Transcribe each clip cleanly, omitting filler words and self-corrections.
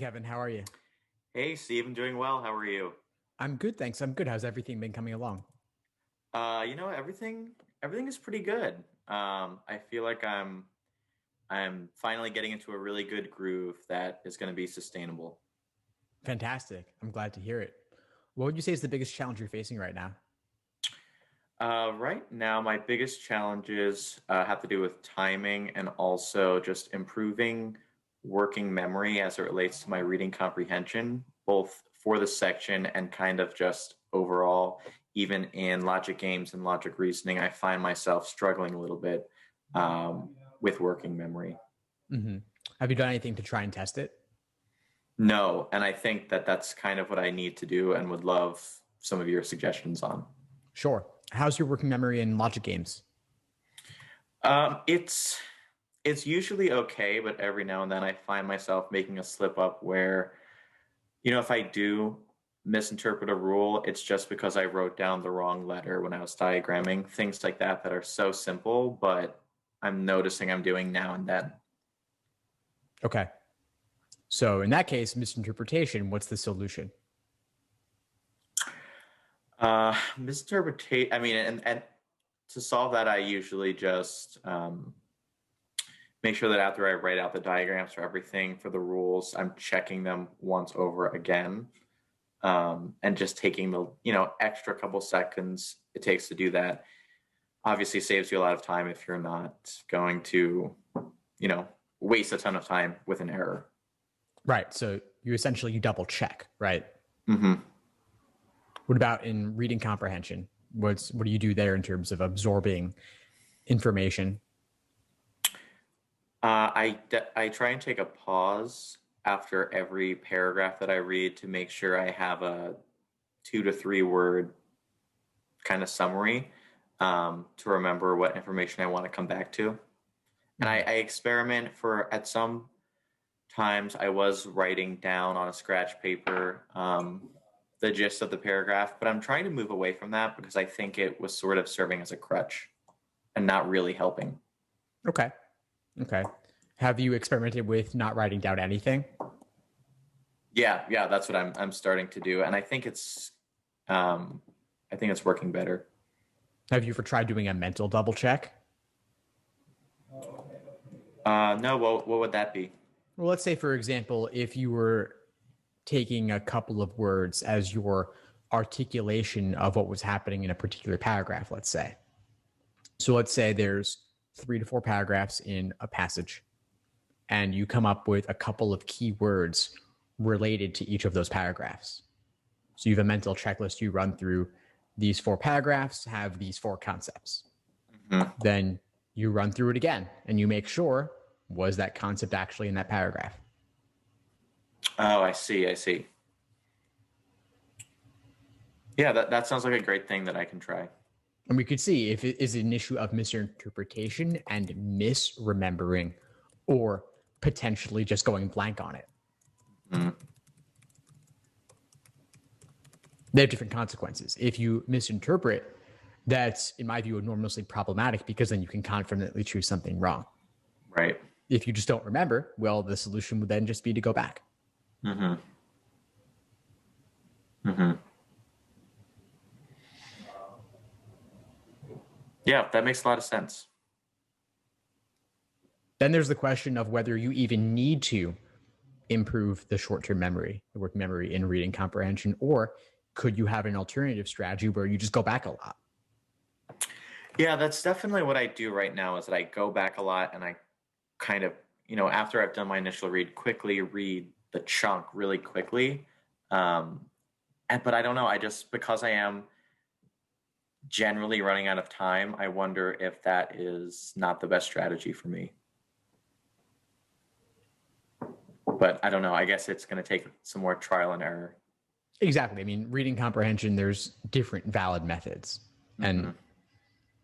Kevin. How are you? Hey Steve, I'm doing well. How are you? I'm good, thanks. I'm good. How's everything been coming along? Everything is pretty good. I feel like I'm finally getting into a really good groove that is going to be sustainable. Fantastic. I'm glad to hear it. What would you say is the biggest challenge you're facing right now? Right now, my biggest challenges have to do with timing and also just improving working memory as it relates to my reading comprehension, both for the section and kind of just overall. Even in logic games and logic reasoning, I find myself struggling a little bit with working memory. hmm Have you done anything to try and test it? No, and I think that that's kind of what I need to do and would love some of your suggestions on. Sure. How's your working memory in logic games? Um, it's it's usually okay, but every now and then I find myself making a slip up where, if I do misinterpret a rule, it's just because I wrote down the wrong letter when I was diagramming, things like that that are so simple, but I'm noticing I'm doing now and then. Okay. So in that case, misinterpretation, what's the solution? Misinterpretate, I mean, and to solve that, I usually just make sure that after I write out the diagrams for everything for the rules, I'm checking them once over again, and just taking the extra couple seconds it takes to do that. Obviously, saves you a lot of time if you're not going to you know waste a ton of time with an error. Right. So you double check, right? Hmm. What about in reading comprehension? What do you do there in terms of absorbing information? I try and take a pause after every paragraph that I read to make sure I have a 2 to 3 word kind of summary, to remember what information I want to come back to. And I experiment for at some times I was writing down on a scratch paper the gist of the paragraph, but I'm trying to move away from that because I think it was sort of serving as a crutch and not really helping. Okay. Okay. Have you experimented with not writing down anything? Yeah, yeah, that's what I'm starting to do, and um, I think it's working better. Have you ever tried doing a mental double check? No, what would that be? Well, let's say, for example, if you were taking a couple of words as your articulation of what was happening in a particular paragraph, let's say. So let's say there's 3 to 4 paragraphs in a passage, and you come up with a couple of key words related to each of those paragraphs. So you have a mental checklist you run through these 4 paragraphs, have these 4 concepts. Mhm. Then you run through it again and you make sure, was that concept actually in that paragraph? Oh, I see, I see. Yeah, that sounds like a great thing that I can try. And we could see if it is an issue of misinterpretation and misremembering, or potentially just going blank on it. Mm. They have different consequences. If you misinterpret, that's, in my view, enormously problematic because then you can confidently choose something wrong. Right. If you just don't remember, well, the solution would then just be to go back. Mm-hmm. Mm-hmm. Yeah, that makes a lot of sense. Then there's the question of whether you even need to improve the short-term memory, the working memory in reading comprehension, or could you have an alternative strategy where you just go back a lot? Yeah, that's definitely what I do right now is that I go back a lot and I kind of, after I've done my initial read, quickly read the chunk really quickly. But I don't know, I just, because I am generally running out of time, I wonder if that is not the best strategy for me. But I don't know. I guess it's going to take some more trial and error. Exactly. I mean, reading comprehension, there's different valid methods. Hmm. And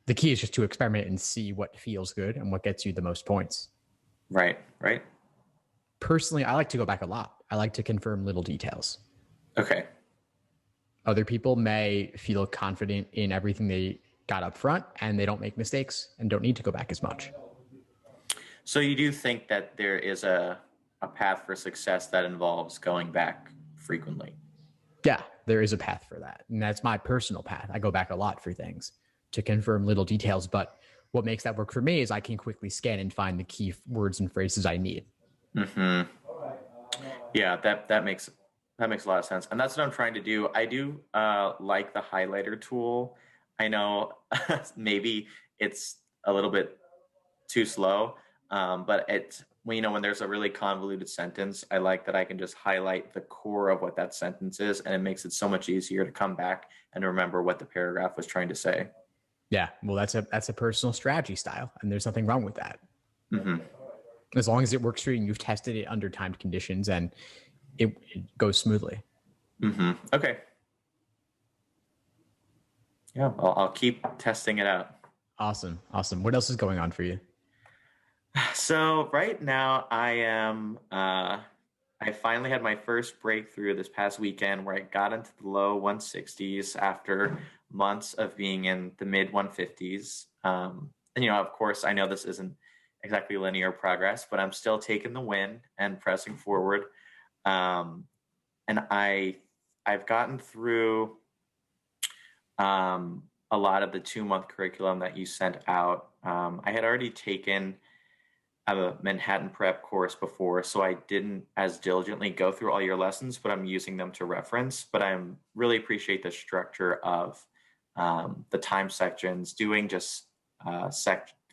the key is just to experiment and see what feels good and what gets you the most points. Right, right. Personally, I like to go back a lot. I like to confirm little details. Okay. Other people may feel confident in everything they got up front and they don't make mistakes and don't need to go back as much. So you do think that there is a path for success that involves going back frequently. Yeah, there is a path for that. And that's my personal path. I go back a lot for things to confirm little details. But what makes that work for me is I can quickly scan and find the key words and phrases I need. Mm-hmm. Yeah, that makes a lot of sense. And that's what I'm trying to do. I do like the highlighter tool. I know maybe it's a little bit too slow, but it's when there's a really convoluted sentence, I like that I can just highlight the core of what that sentence is, and it makes it so much easier to come back and remember what the paragraph was trying to say. Yeah, well, that's a personal strategy style, and there's nothing wrong with that. Mm-hmm. As long as it works for you and you've tested it under timed conditions and it goes smoothly. Mm-hmm. Okay. Yeah, I'll keep testing it out. Awesome. What else is going on for you? So right now I finally had my first breakthrough this past weekend where I got into the low 160s after months of being in the mid 150s. And of course, I know this isn't exactly linear progress, but I'm still taking the win and pressing forward. And I've gotten through a lot of the 2-month curriculum that you sent out. I had already taken a Manhattan prep course before, so I didn't as diligently go through all your lessons, but I'm using them to reference. But I really appreciate the structure of the time sections, doing just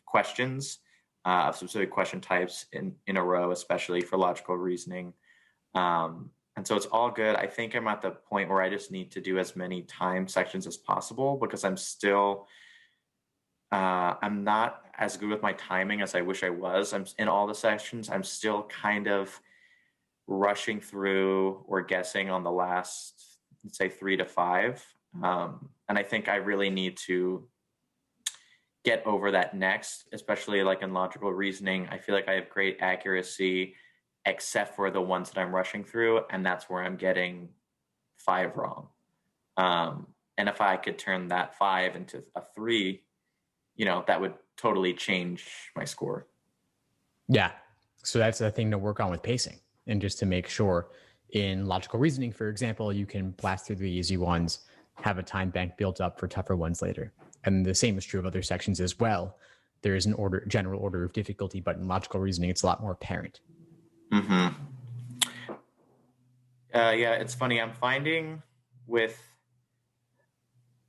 questions of specific question types in a row, especially for logical reasoning. And so it's all good. I think I'm at the point where I just need to do as many time sections as possible because I'm not as good with my timing as I wish I was. I'm in all the sections. I'm still kind of rushing through or guessing on the last, let's say 3 to 5. And I think I really need to get over that next, especially like in logical reasoning. I feel like I have great accuracy, except for the ones that I'm rushing through. And that's where I'm getting 5 wrong. And if I could turn that 5 into a 3, that would totally change my score. Yeah. So that's the thing to work on with pacing, and just to make sure in logical reasoning, for example, you can blast through the easy ones, have a time bank built up for tougher ones later. And the same is true of other sections as well. There is an general order of difficulty, but in logical reasoning, it's a lot more apparent. Mm-hmm. Yeah, it's funny. I'm finding with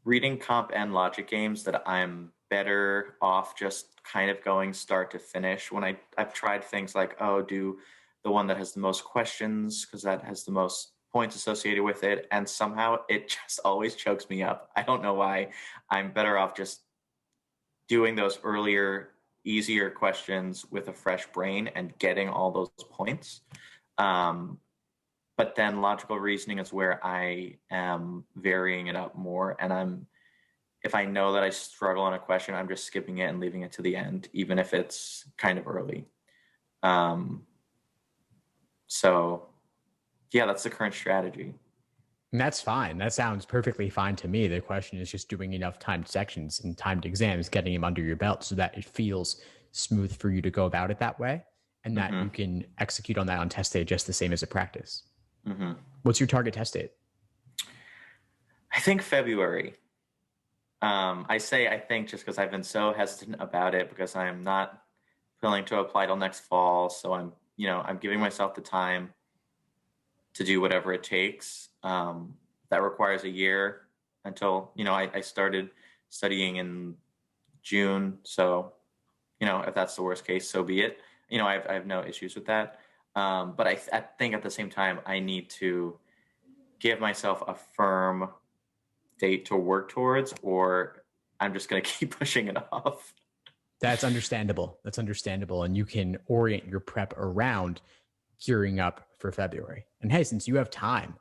reading comp and logic games that I'm better off just kind of going start to finish. When I've tried things like, do the one that has the most questions because that has the most points associated with it, and somehow it just always chokes me up. I don't know why. I'm better off just doing those earlier, easier questions with a fresh brain and getting all those points. But then logical reasoning is where I am varying it up more, and if I know that I struggle on a question, I'm just skipping it and leaving it to the end, even if it's kind of early. So yeah, that's the current strategy. And that's fine. That sounds perfectly fine to me. The question is just doing enough timed sections and timed exams, getting them under your belt so that it feels smooth for you to go about it that way, and that you can execute on that on test day just the same as a practice. Mm-hmm. What's your target test date? I think February. I think just because I've been so hesitant about it because I'm not willing to apply till next fall. So I'm giving myself the time to do whatever it takes. That requires a year until, I started studying in June. So, if that's the worst case, so be it. I have no issues with that. But I think at the same time, I need to give myself a firm date to work towards, or I'm just going to keep pushing it off. That's understandable. And you can orient your prep around gearing up for February. And hey, since you have time,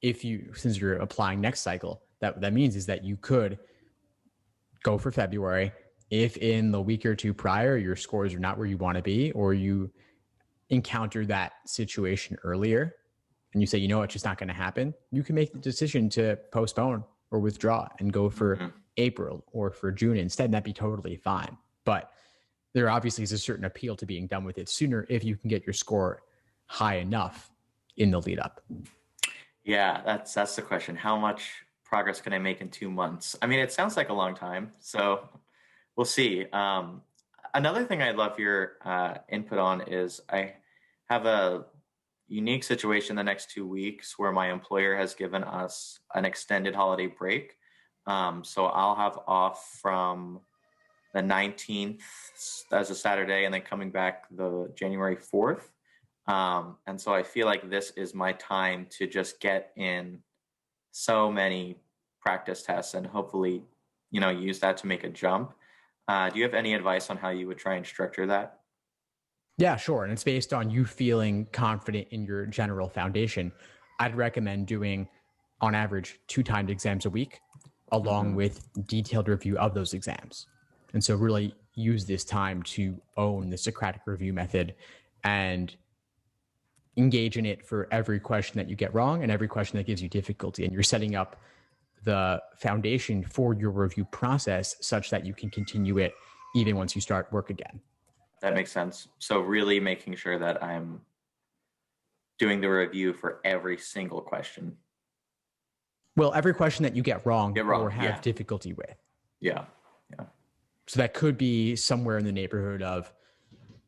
since you're applying next cycle, that means is that you could go for February. If in the week or two prior, your scores are not where you want to be, or you encounter that situation earlier and you say, it's just not going to happen, you can make the decision to postpone or withdraw and go for April or for June instead. And that'd be totally fine. But there obviously is a certain appeal to being done with it sooner if you can get your score high enough in the lead up? Yeah, that's the question. How much progress can I make in 2 months? I mean, it sounds like a long time, so we'll see. Another thing I'd love your input on is I have a unique situation the next 2 weeks where my employer has given us an extended holiday break. So I'll have off from the 19th as a Saturday and then coming back the January 4th. And so I feel like this is my time to just get in so many practice tests and hopefully, use that to make a jump. Do you have any advice on how you would try and structure that? Yeah, sure. And it's based on you feeling confident in your general foundation. I'd recommend doing, on average, 2 timed exams a week, along with detailed review of those exams. And so really use this time to own the Socratic Review Method and engage in it for every question that you get wrong and every question that gives you difficulty. And you're setting up the foundation for your review process such that you can continue it even once you start work again. That makes sense. So really making sure that I'm doing the review for every single question. Well, every question that you get wrong or have yeah. difficulty with. Yeah. So that could be somewhere in the neighborhood of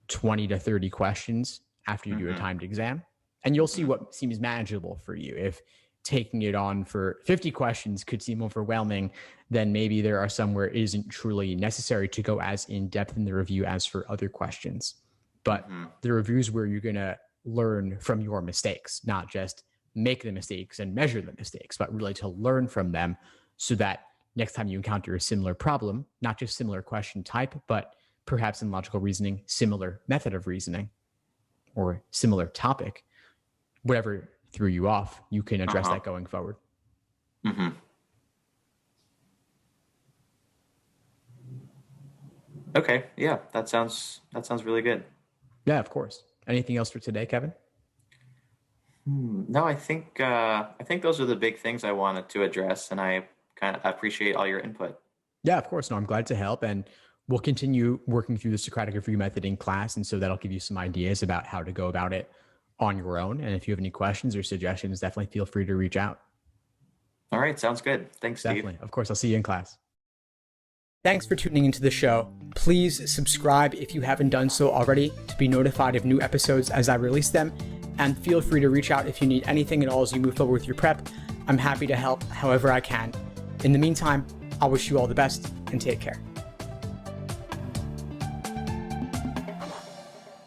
20 to 30 questions after you do a timed exam. And you'll see what seems manageable for you. If taking it on for 50 questions could seem overwhelming, then maybe there are some where it isn't truly necessary to go as in depth in the review as for other questions. But the reviews where you're going to learn from your mistakes, not just make the mistakes and measure the mistakes, but really to learn from them so that next time you encounter a similar problem, not just similar question type, but perhaps in logical reasoning, similar method of reasoning or similar topic, whatever threw you off, you can address that going forward. Okay. Yeah, that sounds really good. Yeah, of course. Anything else for today, Kevin? No, I think those are the big things I wanted to address, and I kind of appreciate all your input. Yeah, of course. No, I'm glad to help. And we'll continue working through the Socratic Review Method in class. And so that'll give you some ideas about how to go about it on your own. And if you have any questions or suggestions, definitely feel free to reach out. All right. Sounds good. Thanks, Steve. Definitely. Of course. I'll see you in class. Thanks for tuning into the show. Please subscribe if you haven't done so already to be notified of new episodes as I release them. And feel free to reach out if you need anything at all as you move forward with your prep. I'm happy to help however I can. In the meantime, I'll wish you all the best and take care.